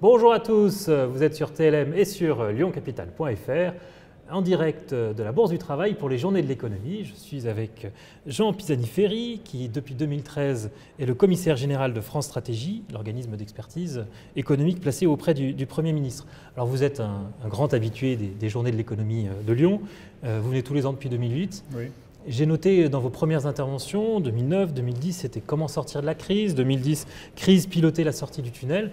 Bonjour à tous, vous êtes sur TLM et sur lyoncapital.fr en direct de la Bourse du Travail pour les Journées de l'économie. Je suis avec Jean Pisani-Ferry qui depuis 2013 est le commissaire général de France Stratégie, l'organisme d'expertise économique placé auprès du Premier ministre. Alors vous êtes un grand habitué des Journées de l'économie de Lyon, vous venez tous les ans depuis 2008. Oui. J'ai noté dans vos premières interventions, 2009, 2010, c'était comment sortir de la crise, 2010, crise piloter la sortie du tunnel.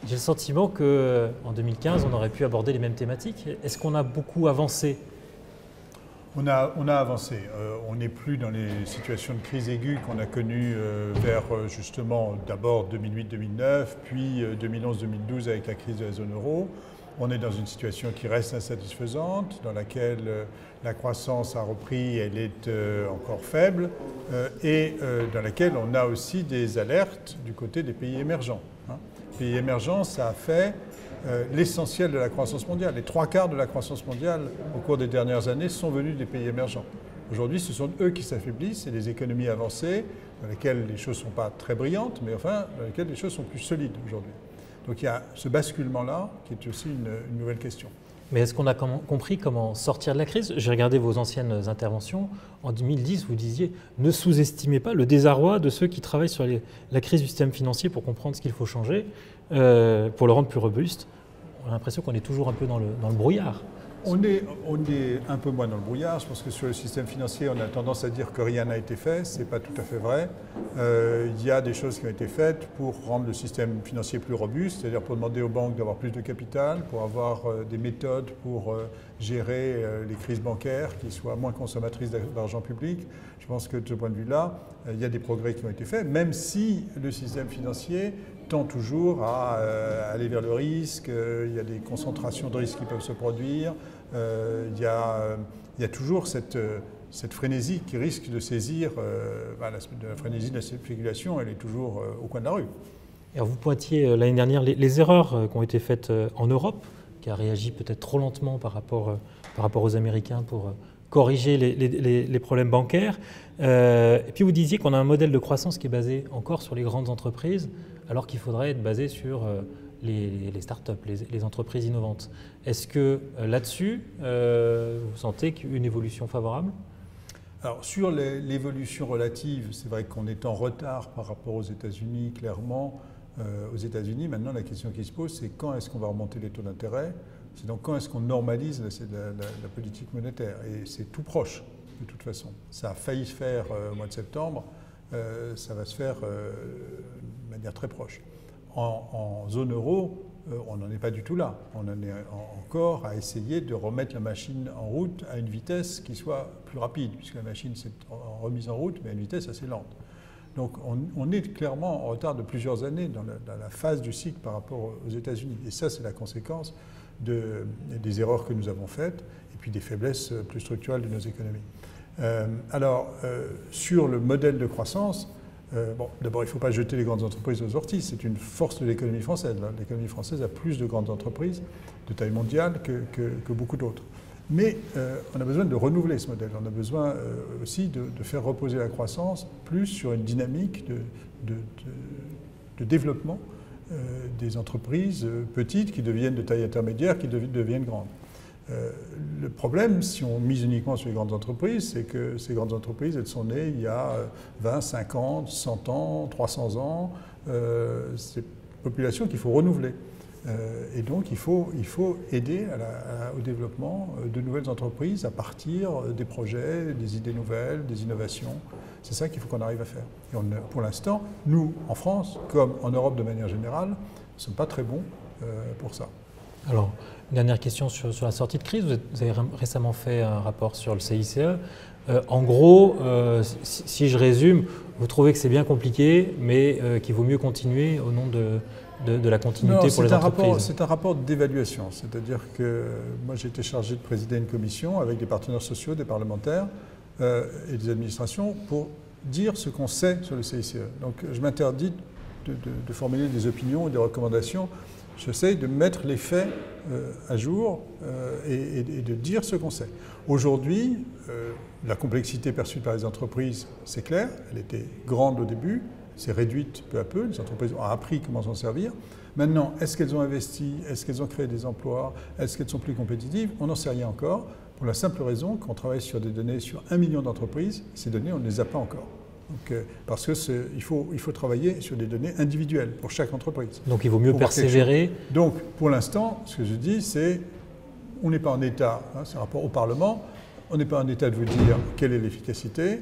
J'ai le sentiment qu'en 2015, on aurait pu aborder les mêmes thématiques. Est-ce qu'on a beaucoup avancé ? On a avancé. On n'est plus dans les situations de crise aiguë qu'on a connues vers justement d'abord 2008-2009, puis 2011-2012 avec la crise de la zone euro. On est dans une situation qui reste insatisfaisante, dans laquelle la croissance a repris, elle est encore faible, et dans laquelle on a aussi des alertes du côté des pays émergents. Les pays émergents, ça a fait l'essentiel de la croissance mondiale. Les 3/4 de la croissance mondiale au cours des dernières années sont venus des pays émergents. Aujourd'hui, ce sont eux qui s'affaiblissent et les économies avancées, dans lesquelles les choses ne sont pas très brillantes, mais enfin, dans lesquelles les choses sont plus solides aujourd'hui. Donc il y a ce basculement-là qui est aussi une nouvelle question. Mais est-ce qu'on a compris comment sortir de la crise ? J'ai regardé vos anciennes interventions. En 2010, vous disiez « Ne sous-estimez pas le désarroi de ceux qui travaillent sur la crise du système financier pour comprendre ce qu'il faut changer, pour le rendre plus robuste. » On a l'impression qu'on est toujours un peu dans le brouillard. On est un peu moins dans le brouillard. Je pense que sur le système financier, on a tendance à dire que rien n'a été fait. Ce n'est pas tout à fait vrai. Il y a des choses qui ont été faites pour rendre le système financier plus robuste, c'est-à-dire pour demander aux banques d'avoir plus de capital, pour avoir des méthodes pour gérer les crises bancaires qui soient moins consommatrices d'argent public. Je pense que de ce point de vue-là, il y a des progrès qui ont été faits, même si le système financier tend toujours à aller vers le risque, il y a des concentrations de risques qui peuvent se produire, il y a toujours cette frénésie qui risque de saisir, la frénésie de la spéculation, elle est toujours au coin de la rue. Alors vous pointiez l'année dernière les erreurs qui ont été faites en Europe, qui a réagi peut-être trop lentement par rapport aux Américains pour corriger les problèmes bancaires. Et puis vous disiez qu'on a un modèle de croissance qui est basé encore sur les grandes entreprises, alors qu'il faudrait être basé sur les startups, les entreprises innovantes. Est-ce que là-dessus, vous sentez une évolution favorable ? Alors sur l'évolution relative, c'est vrai qu'on est en retard par rapport aux États-Unis, clairement. Aux États-Unis, maintenant, la question qui se pose, c'est quand est-ce qu'on va remonter les taux d'intérêt ? C'est donc quand est-ce qu'on normalise la politique monétaire ? Et c'est tout proche, de toute façon. Ça a failli se faire au mois de septembre, ça va se faire de manière très proche. En zone euro, on n'en est pas du tout là. On en est encore à essayer de remettre la machine en route à une vitesse qui soit plus rapide, puisque la machine s'est remise en route, mais à une vitesse assez lente. Donc on est clairement en retard de plusieurs années dans la phase du cycle par rapport aux États-Unis. Et ça, c'est la conséquence des erreurs que nous avons faites et puis des faiblesses plus structurelles de nos économies. Sur le modèle de croissance, d'abord, il ne faut pas jeter les grandes entreprises aux orties. C'est une force de l'économie française. L'économie française a plus de grandes entreprises de taille mondiale que beaucoup d'autres. Mais on a besoin de renouveler ce modèle. On a besoin aussi de faire reposer la croissance plus sur une dynamique de développement des entreprises petites qui deviennent de taille intermédiaire, qui deviennent grandes. Le problème, si on mise uniquement sur les grandes entreprises, c'est que ces grandes entreprises, elles sont nées il y a 20, 50, 100 ans, 300 ans. C'est une population qu'il faut renouveler. Et donc, il faut aider au développement de nouvelles entreprises à partir des projets, des idées nouvelles, des innovations. C'est ça qu'il faut qu'on arrive à faire. Et pour l'instant, nous, en France, comme en Europe de manière générale, ne sommes pas très bons pour ça. Alors, une dernière question sur la sortie de crise. Vous avez récemment fait un rapport sur le CICE. En gros, si je résume, vous trouvez que c'est bien compliqué, mais qu'il vaut mieux continuer au nom de la continuité pour les entreprises. C'est un rapport d'évaluation. C'est-à-dire que moi, j'ai été chargé de présider une commission avec des partenaires sociaux, des parlementaires et des administrations pour dire ce qu'on sait sur le CICE. Donc, je m'interdis de formuler des opinions ou des recommandations. J'essaye de mettre les faits à jour et de dire ce qu'on sait. Aujourd'hui, la complexité perçue par les entreprises, c'est clair, elle était grande au début, s'est réduite peu à peu. Les entreprises ont appris comment s'en servir. Maintenant, est-ce qu'elles ont investi? Est-ce qu'elles ont créé des emplois? Est-ce qu'elles sont plus compétitives? On n'en sait rien encore, pour la simple raison qu'on travaille sur des données sur 1 million d'entreprises. Ces données, on ne les a pas encore. Donc, parce qu'il faut travailler sur des données individuelles pour chaque entreprise. Donc il vaut mieux persévérer. Donc pour l'instant, ce que je dis, c'est on n'est pas en état, c'est un rapport au Parlement, on n'est pas en état de vous dire quelle est l'efficacité.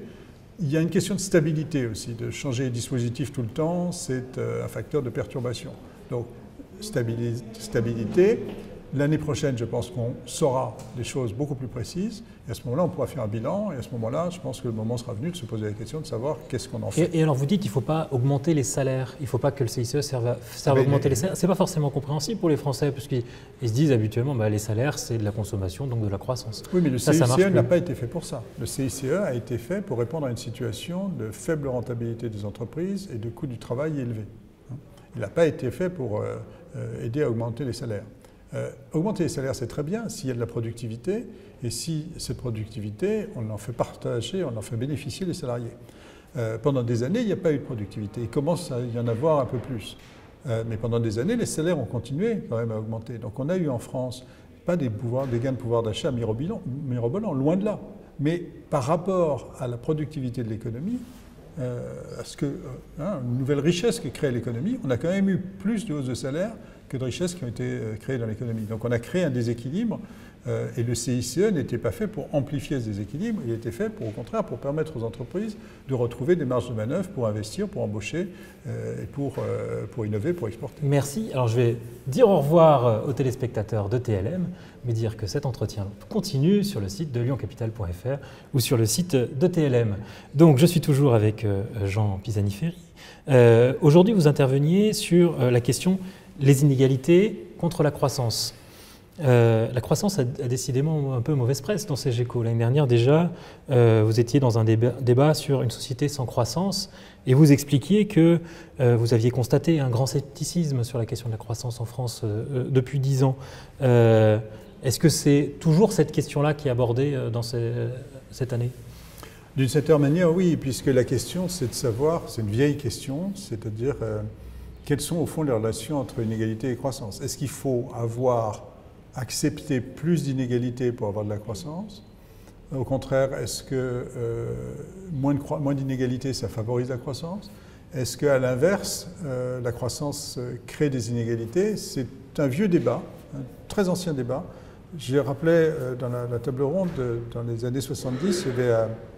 Il y a une question de stabilité aussi, de changer les dispositifs tout le temps, c'est un facteur de perturbation. Donc stabilité. L'année prochaine, je pense qu'on saura des choses beaucoup plus précises. Et à ce moment-là, on pourra faire un bilan. Et à ce moment-là, je pense que le moment sera venu de se poser la question de savoir qu'est-ce qu'on en fait. Et alors, vous dites qu'il ne faut pas augmenter les salaires. Il ne faut pas que le CICE serve à augmenter les salaires. Ce n'est pas forcément compréhensible pour les Français, puisqu'ils se disent habituellement les salaires, c'est de la consommation, donc de la croissance. Oui, mais le CICE n'a pas été fait pour ça. Le CICE a été fait pour répondre à une situation de faible rentabilité des entreprises et de coût du travail élevé. Il n'a pas été fait pour aider à augmenter les salaires. Augmenter les salaires, c'est très bien s'il y a de la productivité et si cette productivité, on en fait partager, on en fait bénéficier les salariés. Pendant des années, il n'y a pas eu de productivité. Il commence à y en avoir un peu plus. Mais pendant des années, les salaires ont continué quand même à augmenter. Donc on a eu en France pas des gains de pouvoir d'achat mirobolants, loin de là. Mais par rapport à la productivité de l'économie, une nouvelle richesse que crée l'économie, on a quand même eu plus de hausse de salaire que de richesses qui ont été créées dans l'économie. Donc on a créé un déséquilibre et le CICE n'était pas fait pour amplifier ce déséquilibre, il était fait au contraire pour permettre aux entreprises de retrouver des marges de manœuvre pour investir, pour embaucher et pour innover, pour exporter. Merci. Alors je vais dire au revoir aux téléspectateurs de TLM, mais dire que cet entretien continue sur le site de lyoncapital.fr ou sur le site de TLM. Donc je suis toujours avec Jean Pisani-Ferry. Aujourd'hui vous interveniez sur la question les inégalités contre la croissance. La croissance a décidément un peu mauvaise presse dans ces GECO. L'année dernière déjà, vous étiez dans un débat sur une société sans croissance et vous expliquiez que vous aviez constaté un grand scepticisme sur la question de la croissance en France depuis 10 ans. Est-ce que c'est toujours cette question-là qui est abordée dans cette année ? D'une certaine manière, oui, puisque la question, c'est de savoir, c'est une vieille question, c'est-à-dire quelles sont au fond les relations entre inégalité et croissance. Est-ce qu'il faut accepter plus d'inégalités pour avoir de la croissance? Au contraire, est-ce que moins d'inégalités, ça favorise la croissance? Est-ce qu'à l'inverse, la croissance crée des inégalités? C'est un vieux débat, un très ancien débat. Je rappelais dans la table ronde, dans les années 70, il y avait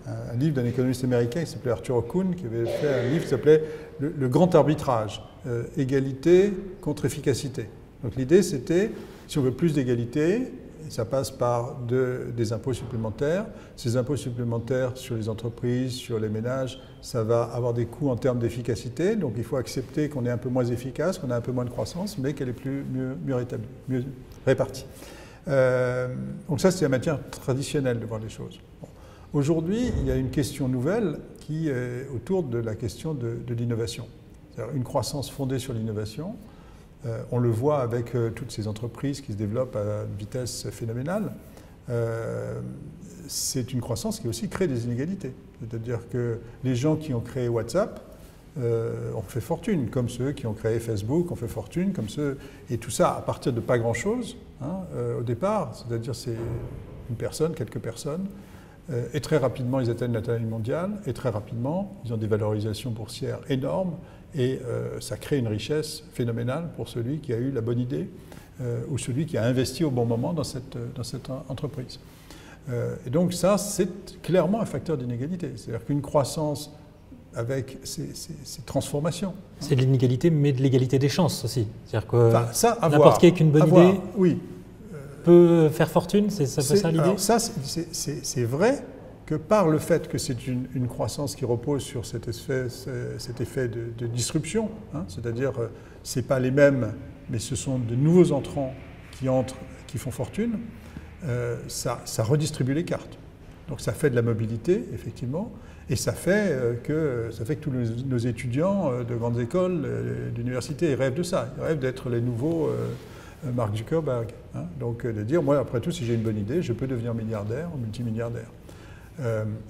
un livre d'un économiste américain qui s'appelait Arthur Kuhn, qui avait fait un livre qui s'appelait Le grand arbitrage, égalité contre efficacité. Donc l'idée c'était, si on veut plus d'égalité, ça passe par des impôts supplémentaires. Ces impôts supplémentaires sur les entreprises, sur les ménages, ça va avoir des coûts en termes d'efficacité. Donc il faut accepter qu'on est un peu moins efficace, qu'on a un peu moins de croissance, mais qu'elle est mieux répartie. Donc ça, c'est la matière traditionnelle de voir les choses. Bon. Aujourd'hui, il y a une question nouvelle qui est autour de la question de l'innovation. C'est-à-dire une croissance fondée sur l'innovation. On le voit avec toutes ces entreprises qui se développent à une vitesse phénoménale. C'est une croissance qui aussi crée des inégalités. C'est-à-dire que les gens qui ont créé WhatsApp ont fait fortune, comme ceux qui ont créé Facebook ont fait fortune, comme ceux... Et tout ça à partir de pas grand-chose, au départ. C'est-à-dire c'est une personne, quelques personnes. Et très rapidement, ils atteignent la taille mondiale. Et très rapidement, ils ont des valorisations boursières énormes. Et ça crée une richesse phénoménale pour celui qui a eu la bonne idée ou celui qui a investi au bon moment dans cette entreprise. Et donc ça, c'est clairement un facteur d'inégalité. C'est-à-dire qu'une croissance avec ces transformations. C'est de l'inégalité, mais de l'égalité des chances aussi. C'est-à-dire que n'importe qui avec une bonne idée peut faire fortune, c'est ça l'idée? Alors ça, c'est vrai que par le fait que c'est une croissance qui repose sur cet effet de disruption, c'est-à-dire ce n'est pas les mêmes, mais ce sont de nouveaux entrants qui entrent, qui font fortune, ça redistribue les cartes. Donc ça fait de la mobilité, effectivement, et ça fait que tous nos étudiants de grandes écoles, d'universités, ils rêvent de ça. Ils rêvent d'être les nouveaux Mark Zuckerberg. Donc de dire, moi, après tout, si j'ai une bonne idée, je peux devenir milliardaire ou multimilliardaire.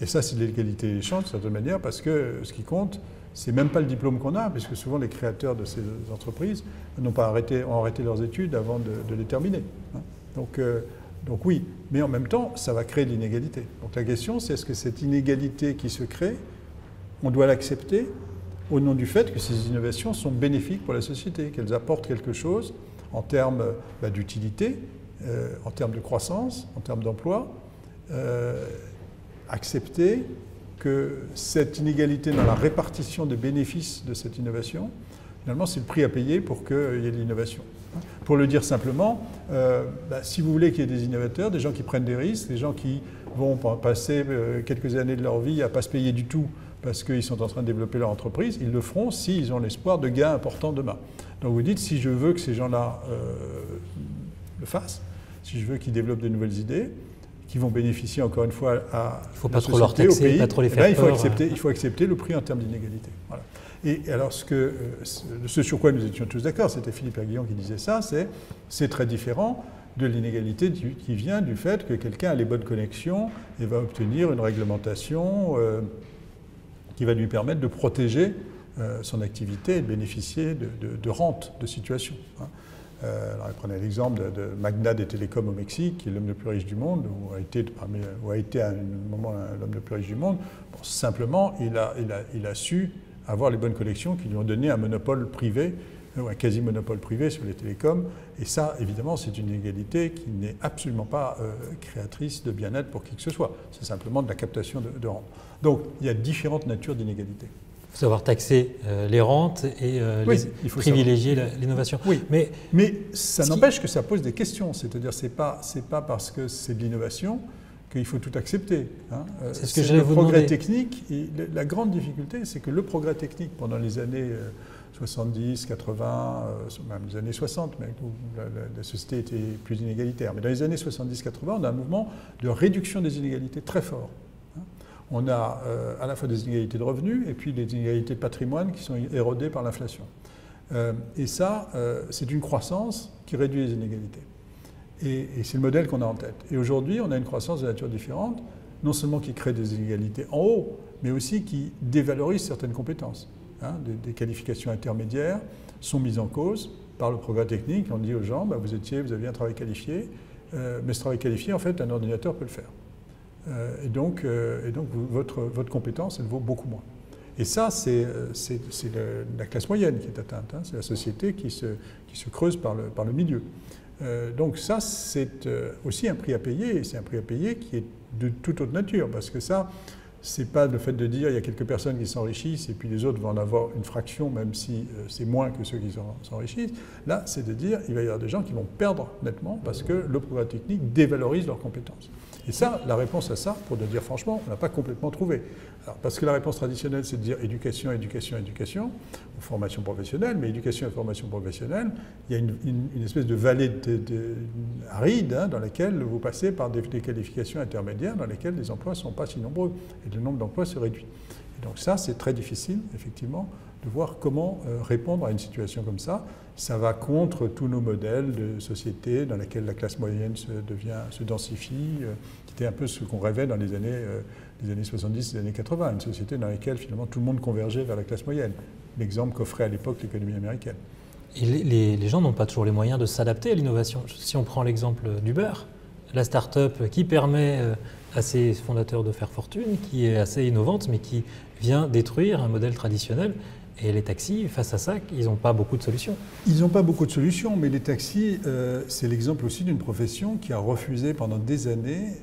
Et ça, c'est de l'égalité des chances, de certaine manière, parce que ce qui compte, c'est même pas le diplôme qu'on a, puisque souvent les créateurs de ces entreprises ont arrêté leurs études avant de les terminer. Hein. Donc oui, mais en même temps, ça va créer de l'inégalité. Donc la question, c'est est-ce que cette inégalité qui se crée, on doit l'accepter au nom du fait que ces innovations sont bénéfiques pour la société, qu'elles apportent quelque chose en termes d'utilité, en termes de croissance, en termes d'emploi, accepter que cette inégalité dans la répartition des bénéfices de cette innovation, finalement, c'est le prix à payer pour qu'il y ait de l'innovation. Pour le dire simplement, si vous voulez qu'il y ait des innovateurs, des gens qui prennent des risques, des gens qui vont passer quelques années de leur vie à ne pas se payer du tout parce qu'ils sont en train de développer leur entreprise, ils le feront s'ils ont l'espoir de gains importants demain. Donc vous dites, si je veux que ces gens-là le fassent, si je veux qu'ils développent de nouvelles idées, qui vont bénéficier encore une fois à il ne faut pas trop leur taxer, pas trop les faire peur. Il faut accepter le prix en termes d'inégalité. Voilà. Et alors ce sur quoi nous étions tous d'accord, c'était Philippe Aguillon qui disait ça, c'est très différent de l'inégalité qui vient du fait que quelqu'un a les bonnes connexions et va obtenir une réglementation qui va lui permettre de protéger son activité et de bénéficier de rentes de situation. Hein. Alors, il prenait l'exemple de magnat des télécoms au Mexique, qui est l'homme le plus riche du monde, ou a été à un moment l'homme le plus riche du monde. Bon, simplement, il a su avoir les bonnes connexions qui lui ont donné un monopole privé, ou un quasi-monopole privé sur les télécoms. Et ça, évidemment, c'est une inégalité qui n'est absolument pas créatrice de bien-être pour qui que ce soit. C'est simplement de la captation de rentes. Donc, il y a différentes natures d'inégalités. Il faut savoir taxer les rentes et privilégier l'innovation. Oui, mais ça n'empêche que ça pose des questions. C'est-à-dire que ce n'est pas parce que c'est de l'innovation qu'il faut tout accepter. Hein. C'est ce que j'allais vous demander. Le progrès technique, et la grande difficulté, c'est que le progrès technique pendant les années 70, 80, même les années 60, mais où la société était plus inégalitaire. Mais dans les années 70-80, on a un mouvement de réduction des inégalités très fort. On a à la fois des inégalités de revenus et puis des inégalités de patrimoine qui sont érodées par l'inflation. Et ça, c'est une croissance qui réduit les inégalités. Et c'est le modèle qu'on a en tête. Et aujourd'hui, on a une croissance de nature différente, non seulement qui crée des inégalités en haut, mais aussi qui dévalorise certaines compétences. Hein, des qualifications intermédiaires sont mises en cause par le progrès technique. On dit aux gens, vous aviez un travail qualifié, mais ce travail qualifié, en fait, un ordinateur peut le faire. Et donc votre compétence, elle vaut beaucoup moins. Et ça, c'est la classe moyenne qui est atteinte. Hein, c'est la société qui se creuse par le milieu. Donc ça, c'est aussi un prix à payer, et c'est un prix à payer qui est de toute autre nature, parce que ça, c'est pas le fait de dire il y a quelques personnes qui s'enrichissent et puis les autres vont en avoir une fraction, même si c'est moins que ceux qui s'enrichissent. Là, c'est de dire il va y avoir des gens qui vont perdre nettement parce que le progrès technique dévalorise leurs compétences. Et ça, la réponse à ça, pour le dire franchement, on n'a pas complètement trouvé. Alors, parce que la réponse traditionnelle, c'est de dire éducation, éducation, éducation, ou formation professionnelle, mais éducation et formation professionnelle, il y a une espèce de vallée aride hein, dans laquelle vous passez par des qualifications intermédiaires dans lesquelles les emplois ne sont pas si nombreux et le nombre d'emplois se réduit. Et donc ça, c'est très difficile, effectivement, de voir comment répondre à une situation comme ça. Ça va contre tous nos modèles de société dans lesquels la classe moyenne se densifie, qui était un peu ce qu'on rêvait dans les années 70, les années 80, une société dans laquelle finalement tout le monde convergeait vers la classe moyenne. L'exemple qu'offrait à l'époque l'économie américaine. Et les gens n'ont pas toujours les moyens de s'adapter à l'innovation. Si on prend l'exemple d'Uber, la start-up qui permet à ses fondateurs de faire fortune, qui est assez innovante, mais qui vient détruire un modèle traditionnel. Et les taxis, face à ça, ils n'ont pas beaucoup de solutions. Ils n'ont pas beaucoup de solutions, mais les taxis, c'est l'exemple aussi d'une profession qui a refusé pendant des années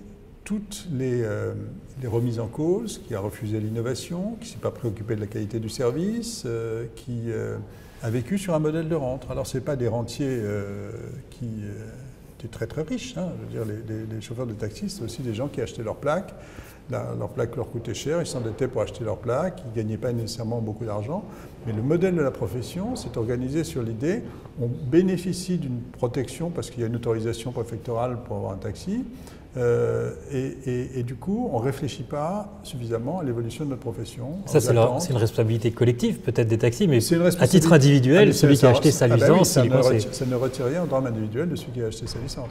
toutes les remises en cause, qui a refusé l'innovation, qui ne s'est pas préoccupé de la qualité du service, qui a vécu sur un modèle de rente. Alors, ce n'est pas des rentiers qui étaient très très riches. Hein. Je veux dire, les chauffeurs de taxi, c'est aussi des gens qui achetaient leurs plaques. Leurs plaques leur coûtaient cher, ils s'endettaient pour acheter leurs plaques, ils ne gagnaient pas nécessairement beaucoup d'argent. Mais le modèle de la profession s'est organisé sur l'idée, on bénéficie d'une protection parce qu'il y a une autorisation préfectorale pour avoir un taxi, Et du coup, on ne réfléchit pas suffisamment à l'évolution de notre profession. Ça, c'est une responsabilité collective, peut-être des taxis, mais à titre Ah, individuel, mais celui qui a acheté sa licence, ça ne retire rien au drame individuel de celui qui a acheté sa licence.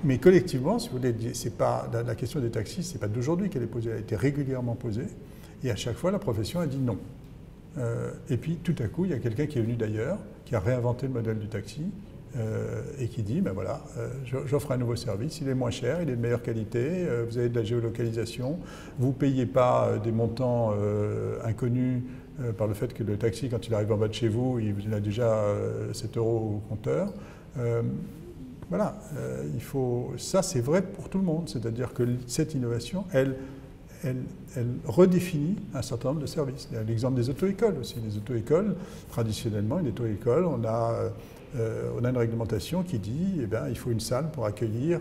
Mais collectivement, si vous voulez, c'est pas, la question des taxis, ce n'est pas d'aujourd'hui qu'elle est posée, elle a été régulièrement posée, et à chaque fois, la profession a dit non. Et puis, tout à coup, il y a quelqu'un qui est venu d'ailleurs, qui a réinventé le modèle du taxi, et qui dit, ben voilà, j'offre un nouveau service, il est moins cher, il est de meilleure qualité, vous avez de la géolocalisation, vous ne payez pas des montants inconnus par le fait que le taxi, quand il arrive en bas de chez vous, il a déjà 7 € au compteur. Voilà, ça c'est vrai pour tout le monde, c'est-à-dire que cette innovation, elle redéfinit un certain nombre de services. Il y a l'exemple des auto-écoles aussi. Les auto-écoles, traditionnellement, une auto-école, on a une réglementation qui dit eh bien, il faut une salle pour accueillir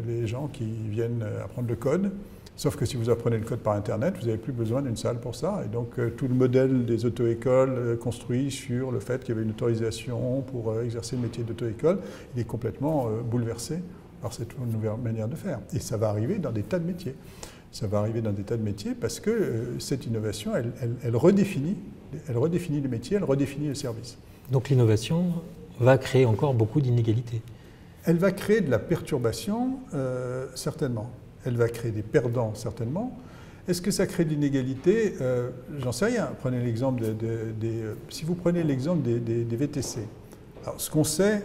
les gens qui viennent apprendre le code. Sauf que si vous apprenez le code par Internet, vous n'avez plus besoin d'une salle pour ça. Et donc tout le modèle des auto-écoles construit sur le fait qu'il y avait une autorisation pour exercer le métier d'auto-école, il est complètement bouleversé par cette nouvelle manière de faire. Et ça va arriver dans des tas de métiers. Ça va arriver dans des tas de métiers parce que cette innovation, elle redéfinit les métiers, elle redéfinit le service. Donc l'innovation va créer encore beaucoup d'inégalités. Elle va créer de la perturbation, certainement. Elle va créer des perdants, certainement. Est-ce que ça crée de l'inégalité? J'en sais rien. Prenez l'exemple si vous prenez l'exemple des VTC. Alors, ce qu'on sait,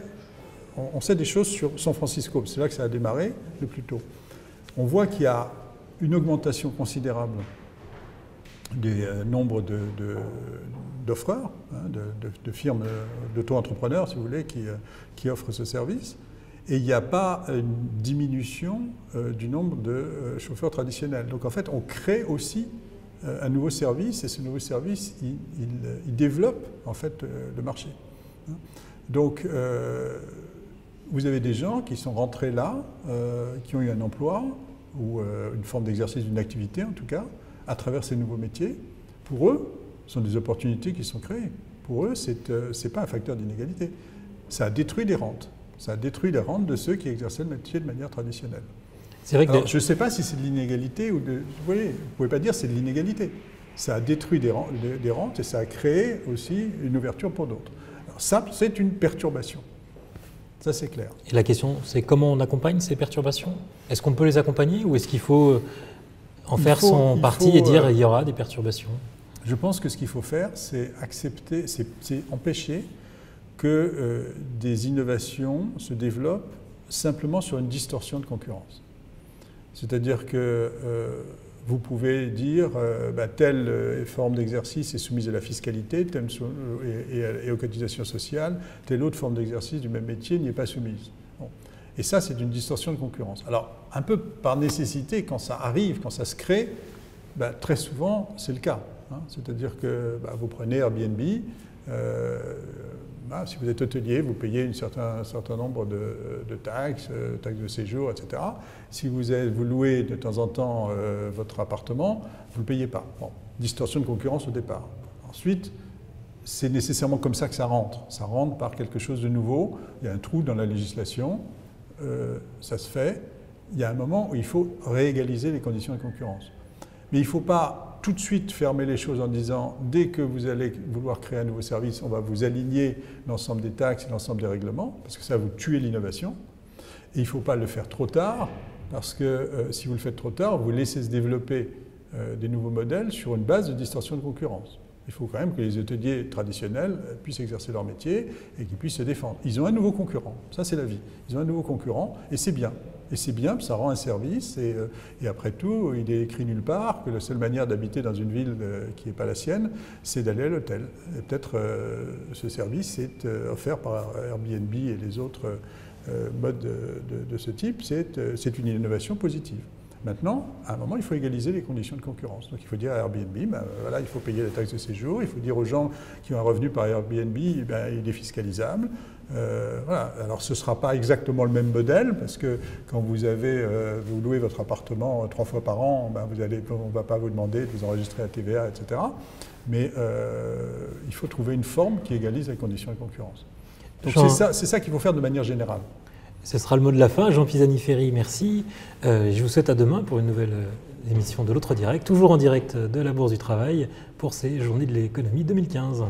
on sait des choses sur San Francisco. C'est là que ça a démarré le plus tôt. On voit qu'il y a une augmentation considérable du nombre d'offreurs, de firmes, d'auto-entrepreneurs, si vous voulez, qui offrent ce service. Et il n'y a pas une diminution du nombre de chauffeurs traditionnels. Donc en fait, on crée aussi un nouveau service, et ce nouveau service, il développe en fait le marché. Donc vous avez des gens qui sont rentrés là, qui ont eu un emploi, ou une forme d'exercice d'une activité en tout cas, à travers ces nouveaux métiers. Pour eux, ce sont des opportunités qui sont créées. Pour eux, ce n'est pas un facteur d'inégalité. Ça a détruit les rentes. Ça a détruit les rentes de ceux qui exerçaient le métier de manière traditionnelle. C'est vrai que je ne sais pas si c'est de l'inégalité ou de... Vous voyez, vous ne pouvez pas dire que c'est de l'inégalité. Ça a détruit des rentes et ça a créé aussi une ouverture pour d'autres. Alors ça, c'est une perturbation. Ça, c'est clair. Et la question, c'est comment on accompagne ces perturbations? Est-ce qu'on peut les accompagner ou est-ce qu'il faut en faire son parti et dire il y aura des perturbations? Je pense que ce qu'il faut faire, c'est accepter, c'est empêcher que des innovations se développent simplement sur une distorsion de concurrence. C'est-à-dire que vous pouvez dire telle forme d'exercice est soumise à la fiscalité et aux cotisations sociales, telle autre forme d'exercice du même métier n'y est pas soumise. Bon. Et ça, c'est une distorsion de concurrence. Alors, un peu par nécessité, quand ça arrive, quand ça se crée, très souvent, c'est le cas. Hein. C'est-à-dire que vous prenez Airbnb, si vous êtes hôtelier, vous payez un certain nombre de taxes, taxes de séjour, etc. Si vous louez de temps en temps votre appartement, vous ne le payez pas. Bon, distorsion de concurrence au départ. Ensuite, c'est nécessairement comme ça que ça rentre. Ça rentre par quelque chose de nouveau. Il y a un trou dans la législation, ça se fait. Il y a un moment où il faut réégaliser les conditions de concurrence. Mais il ne faut pas tout de suite fermer les choses en disant dès que vous allez vouloir créer un nouveau service, on va vous aligner l'ensemble des taxes et l'ensemble des règlements, parce que ça va vous tuer l'innovation. Et il ne faut pas le faire trop tard, parce que si vous le faites trop tard, vous laissez se développer des nouveaux modèles sur une base de distorsion de concurrence. Il faut quand même que les hôteliers traditionnels puissent exercer leur métier et qu'ils puissent se défendre. Ils ont un nouveau concurrent, ça c'est la vie. Ils ont un nouveau concurrent et c'est bien. Et c'est bien, ça rend un service et après tout, il est écrit nulle part que la seule manière d'habiter dans une ville qui n'est pas la sienne, c'est d'aller à l'hôtel. Et peut-être ce service est offert par Airbnb et les autres modes de ce type, c'est une innovation positive. Maintenant, à un moment, il faut égaliser les conditions de concurrence. Donc il faut dire à Airbnb, voilà, il faut payer la taxe de séjour, il faut dire aux gens qui ont un revenu par Airbnb, il est défiscalisable. Voilà. Alors ce ne sera pas exactement le même modèle, parce que quand vous louez votre appartement 3 fois par an, on ne va pas vous demander de vous enregistrer à TVA, etc. Mais il faut trouver une forme qui égalise les conditions de concurrence. Donc c'est ça qu'il faut faire de manière générale. Ce sera le mot de la fin. Jean Pisani-Ferry, merci. Je vous souhaite à demain pour une nouvelle émission de l'Autre Direct, toujours en direct de la Bourse du Travail pour ces Journées de l'économie 2015.